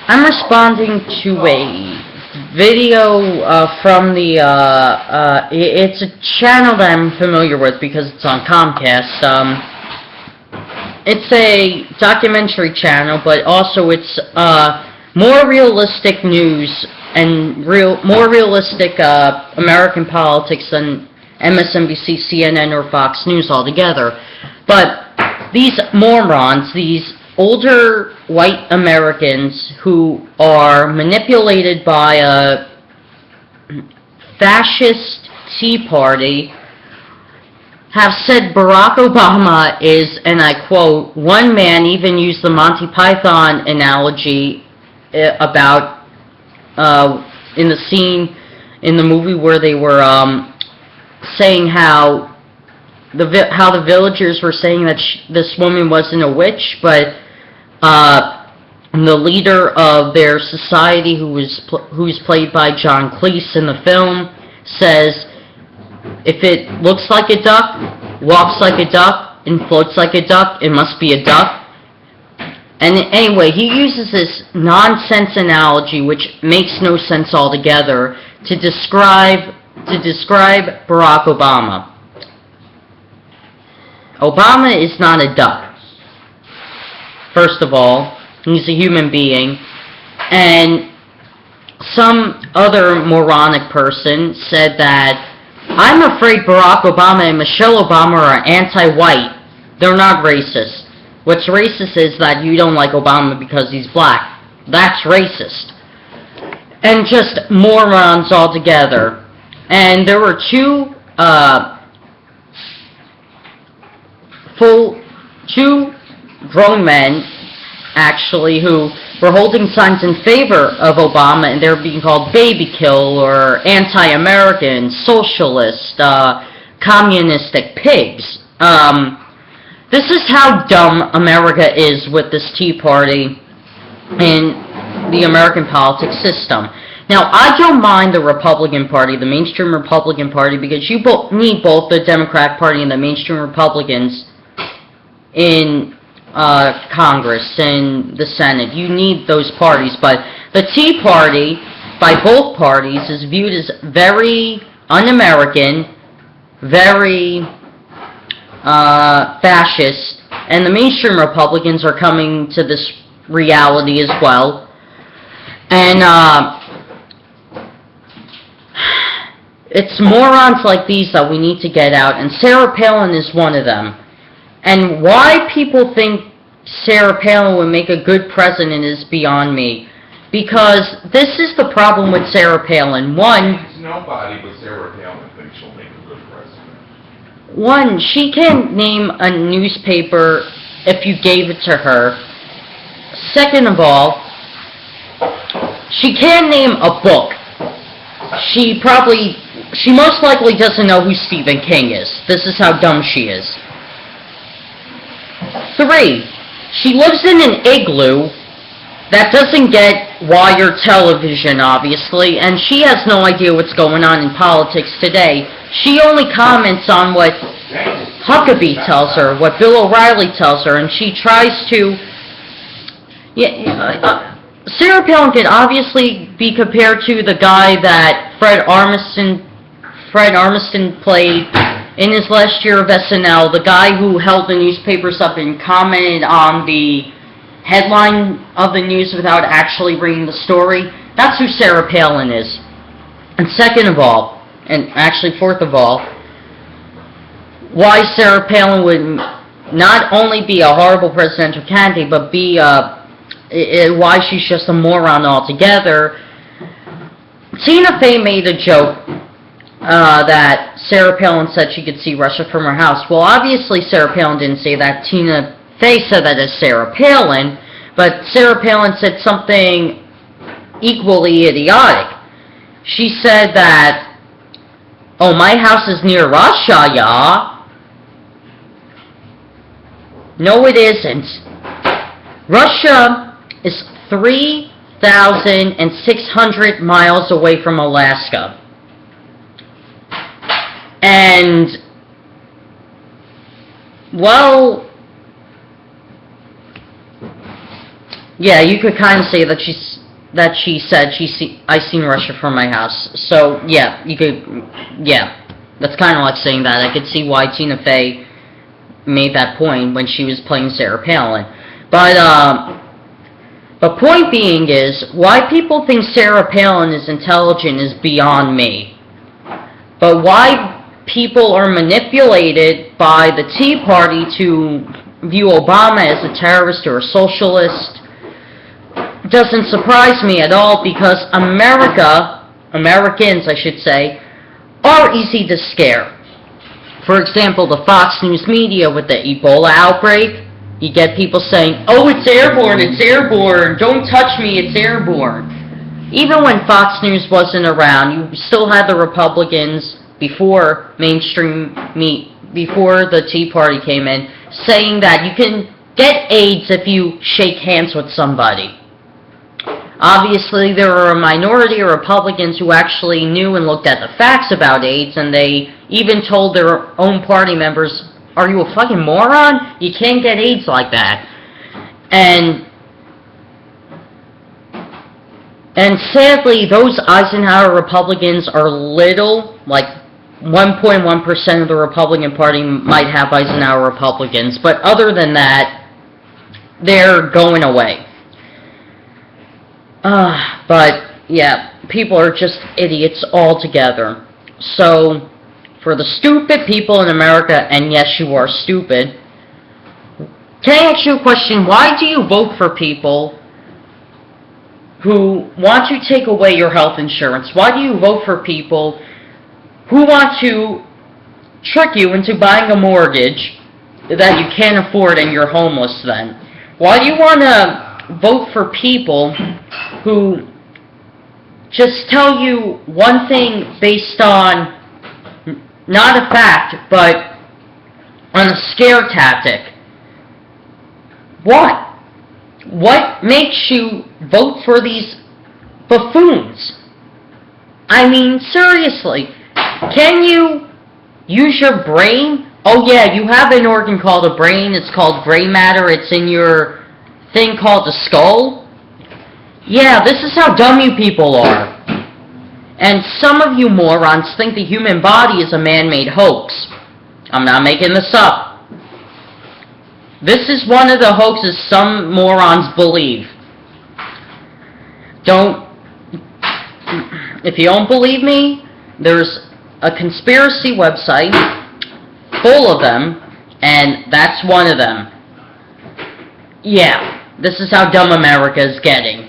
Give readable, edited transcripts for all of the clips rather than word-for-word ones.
I'm responding to a video from the, it's a channel that I'm familiar with because it's on Comcast. It's a documentary channel, but also it's more realistic news and more realistic American politics than MSNBC, CNN, or Fox News altogether. But these morons, these older white Americans who are manipulated by a fascist Tea Party, have said Barack Obama is, and I quote, one man even used the Monty Python analogy about in the scene in the movie where they were saying how the villagers were saying that this woman wasn't a witch, but the leader of their society, who's played by John Cleese in the film, says, if it looks like a duck, walks like a duck, and floats like a duck, it must be a duck. And anyway, he uses this nonsense analogy, which makes no sense altogether, to describe Barack Obama. Obama is not a duck. First of all, he's a human being, and some other moronic person said that, I'm afraid Barack Obama and Michelle Obama are anti-white. They're not racist. What's racist is that you don't like Obama because he's black. That's racist. And just morons altogether. And there were two grown men, actually, who were holding signs in favor of Obama, and they were being called baby kill or anti-American, socialist, communistic pigs. This is how dumb America is with this Tea Party and the American politics system. Now, I don't mind the Republican Party, the mainstream Republican Party, because you need both the Democratic Party and the mainstream Republicans in Congress and the Senate. You need those parties, but the Tea Party, by both parties, is viewed as very un-American, very fascist, and the mainstream Republicans are coming to this reality as well. And it's morons like these that we need to get out, and Sarah Palin is one of them. And why people think Sarah Palin would make a good president is beyond me. Because this is the problem with Sarah Palin. One, nobody but Sarah Palin thinks she'll make a good president. One, she can't name a newspaper if you gave it to her. Second of all, she can't name a book. She most likely doesn't know who Stephen King is. This is how dumb she is. 3, she lives in an igloo that doesn't get wire television, obviously, and she has no idea what's going on in politics today. She only comments on what Huckabee tells her, what Bill O'Reilly tells her, and she tries to... Sarah Palin could obviously be compared to the guy that Fred Armisen played in his last year of SNL, the guy who held the newspapers up and commented on the headline of the news without actually reading the story. That's who Sarah Palin is. And second of all, and actually fourth of all, why Sarah Palin would not only be a horrible presidential candidate, but be why she's just a moron altogether. Tina Fey made a joke that Sarah Palin said she could see Russia from her house. Well, obviously Sarah Palin didn't say that. Tina Fey said that as Sarah Palin, but Sarah Palin said something equally idiotic. She said that, oh, my house is near Russia, yeah. No, it isn't. Russia is 3,600 miles away from Alaska. And, well, yeah, you could kind of say that she's that she said I seen Russia from my house. So yeah, that's kind of like saying that. I could see why Tina Fey made that point when she was playing Sarah Palin. But point being is, why people think Sarah Palin is intelligent is beyond me. But why people are manipulated by the Tea Party to view Obama as a terrorist or a socialist doesn't surprise me at all, because Americans, I should say, are easy to scare. For example, the Fox News media with the Ebola outbreak, you get people saying, oh, it's airborne, don't touch me, it's airborne. Even when Fox News wasn't around, you still had the Republicans, before before the Tea Party came in, saying that you can get AIDS if you shake hands with somebody. Obviously, there were a minority of Republicans who actually knew and looked at the facts about AIDS, and they even told their own party members, are you a fucking moron? You can't get AIDS like that. And sadly, those Eisenhower Republicans are little, like 1.1% of the Republican Party might have Eisenhower Republicans, but other than that, they're going away. But, yeah, people are just idiots altogether. So, for the stupid people in America, and yes, you are stupid, can I ask you a question? Why do you vote for people who want to take away your health insurance? Why do you vote for people who want to trick you into buying a mortgage that you can't afford and you're homeless then? Why do you want to vote for people who just tell you one thing based on not a fact, but on a scare tactic? What? What makes you vote for these buffoons? I mean, seriously, can you use your brain? Oh yeah, you have an organ called a brain. It's called gray matter. It's in your thing called the skull. Yeah, this is how dumb you people are. And some of you morons think the human body is a man-made hoax. I'm not making this up. This is one of the hoaxes some morons believe. If you don't believe me, there's a conspiracy website full of them, and that's one of them. Yeah, this is how dumb America is getting.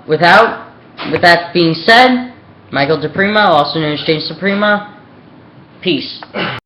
With that being said, Michael DePrima, also known as James DePrima, peace.